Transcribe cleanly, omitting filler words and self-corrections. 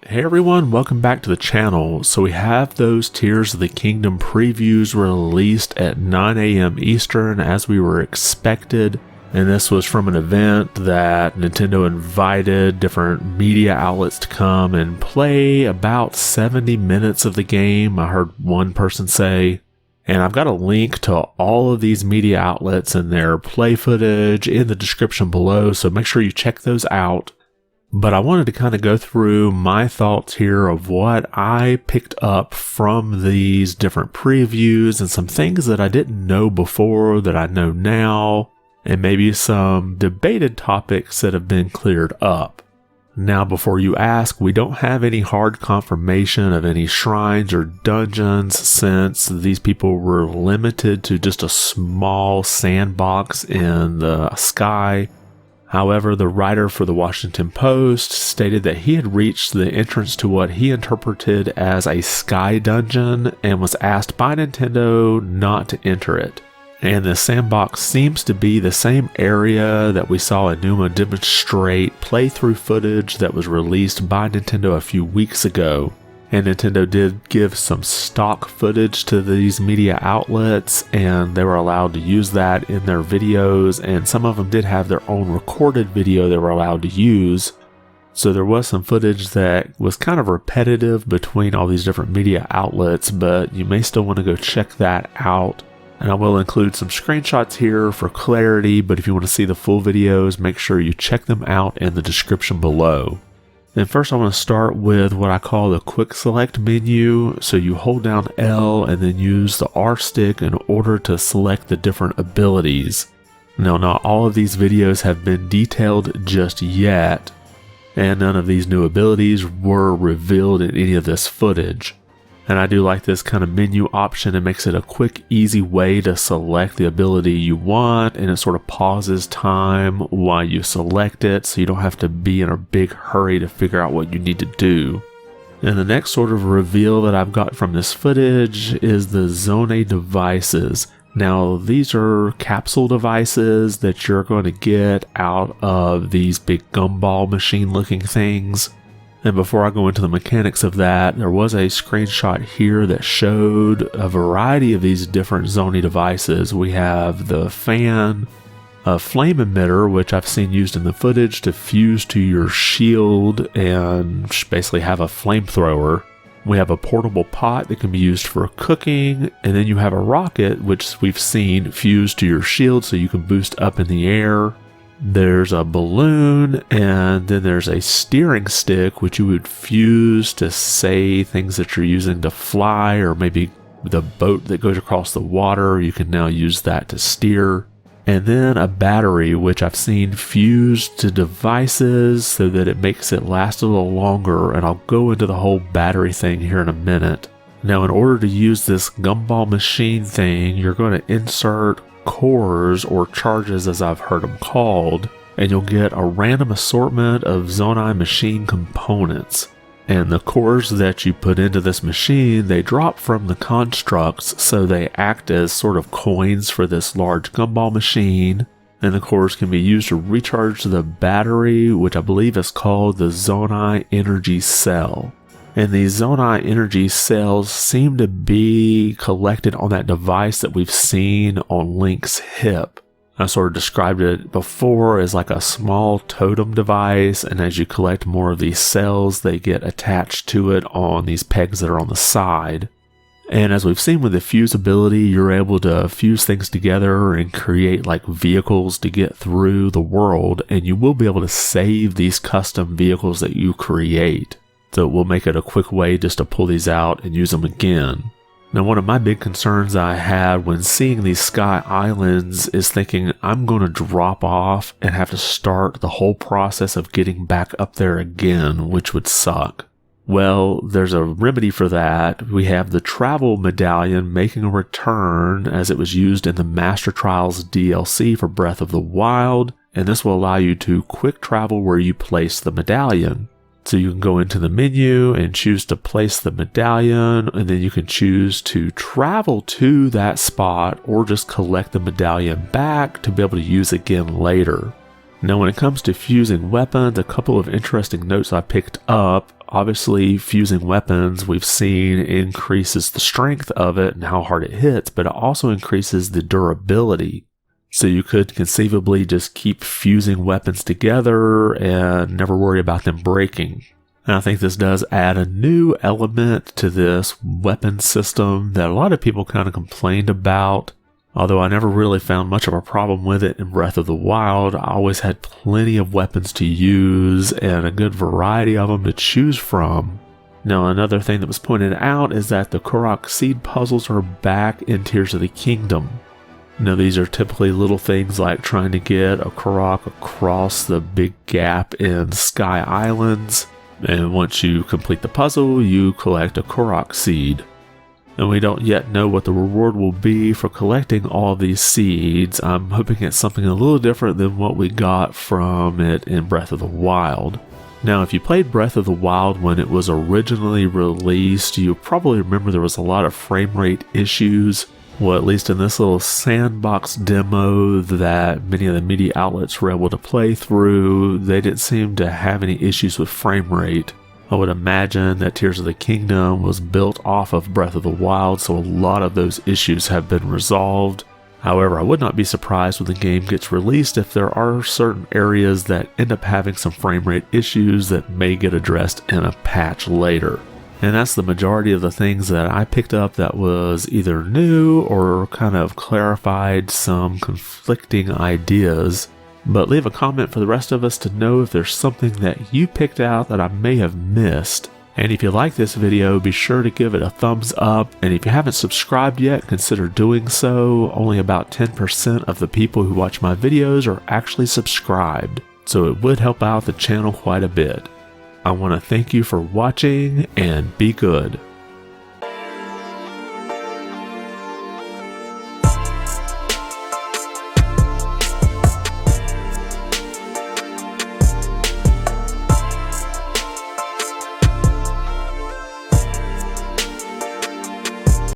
Hey everyone, welcome back to the channel. So we have those Tears of the Kingdom previews released at 9 a.m. Eastern as we were expected. And this was from an event that Nintendo invited different media outlets to come and play about 70 minutes of the game, I heard one person say. And I've got a link to all of these media outlets and their play footage in the description below, so make sure you check those out. But I wanted to kind of go through my thoughts here of what I picked up from these different previews and some things that I didn't know before that I know now, and maybe some debated topics that have been cleared up. Now, before you ask, we don't have any hard confirmation of any shrines or dungeons since these people were limited to just a small sandbox in the sky. However, the writer for the Washington Post stated that he had reached the entrance to what he interpreted as a sky dungeon and was asked by Nintendo not to enter it. And the sandbox seems to be the same area that we saw Enuma demonstrate playthrough footage that was released by Nintendo a few weeks ago. And Nintendo did give some stock footage to these media outlets, and they were allowed to use that in their videos, and some of them did have their own recorded video they were allowed to use. So there was some footage that was kind of repetitive between all these different media outlets, but you may still want to go check that out. And I will include some screenshots here for clarity, but if you want to see the full videos, make sure you check them out in the description below. And first I want to start with what I call the quick select menu. So you hold down L and then use the R stick in order to select the different abilities. Now, not all of these videos have been detailed just yet, and none of these new abilities were revealed in any of this footage. And I do like this kind of menu option. It makes it a quick, easy way to select the ability you want, and it sort of pauses time while you select it, so you don't have to be in a big hurry to figure out what you need to do. And the next sort of reveal that I've got from this footage is the Zone devices. Now, these are capsule devices that you're going to get out of these big gumball machine looking things. And before I go into the mechanics of that, there was a screenshot here that showed a variety of these different Zone devices. We have the fan, a flame emitter, which I've seen used in the footage to fuse to your shield and basically have a flamethrower. We have a portable pot that can be used for cooking, and then you have a rocket, which we've seen fused to your shield so you can boost up in the air. There's a balloon, and then there's a steering stick, which you would fuse to say things that you're using to fly, or maybe the boat that goes across the water, you can now use that to steer. And then a battery, which I've seen fused to devices so that it makes it last a little longer, and I'll go into the whole battery thing here in a minute. Now, in order to use this gumball machine thing, you're going to insert cores, or charges as I've heard them called, and you'll get a random assortment of Zonai machine components. And the cores that you put into this machine, they drop from the constructs, so they act as sort of coins for this large gumball machine. And the cores can be used to recharge the battery, which I believe is called the Zonai Energy Cell. And these Zonai energy cells seem to be collected on that device that we've seen on Link's hip. I sort of described it before as like a small totem device, and as you collect more of these cells, they get attached to it on these pegs that are on the side. And as we've seen with the fuse ability, you're able to fuse things together and create like vehicles to get through the world, and you will be able to save these custom vehicles that you create. So it will make it a quick way just to pull these out and use them again. Now, one of my big concerns I had when seeing these sky islands is thinking I'm going to drop off and have to start the whole process of getting back up there again, which would suck. Well, there's a remedy for that. We have the travel medallion making a return, as it was used in the Master Trials DLC for Breath of the Wild, and this will allow you to quick travel where you place the medallion. So you can go into the menu and choose to place the medallion, and then you can choose to travel to that spot or just collect the medallion back to be able to use again later. Now, when it comes to fusing weapons, a couple of interesting notes I picked up Obviously, fusing weapons we've seen increases the strength of it and how hard it hits, but it also increases the durability. So you could conceivably just keep fusing weapons together and never worry about them breaking. And I think this does add a new element to this weapon system that a lot of people kind of complained about. Although I never really found much of a problem with it in Breath of the Wild, I always had plenty of weapons to use and a good variety of them to choose from. Now, another thing that was pointed out is that the Korok seed puzzles are back in Tears of the Kingdom. Now, these are typically little things like trying to get a Korok across the big gap in Sky Islands, and once you complete the puzzle, you collect a Korok seed. And we don't yet know what the reward will be for collecting all of these seeds. I'm hoping it's something a little different than what we got from it in Breath of the Wild. Now, if you played Breath of the Wild when it was originally released, you probably remember there was a lot of frame rate issues. Well, at least in this little sandbox demo that many of the media outlets were able to play through, they didn't seem to have any issues with frame rate. I would imagine that Tears of the Kingdom was built off of Breath of the Wild, so a lot of those issues have been resolved. However, I would not be surprised when the game gets released if there are certain areas that end up having some frame rate issues that may get addressed in a patch later. And that's the majority of the things that I picked up that was either new or kind of clarified some conflicting ideas. But leave a comment for the rest of us to know if there's something that you picked out that I may have missed. And if you like this video, be sure to give it a thumbs up. And if you haven't subscribed yet, consider doing so. Only about 10% of the people who watch my videos are actually subscribed, so it would help out the channel quite a bit. I want to thank you for watching, and be good.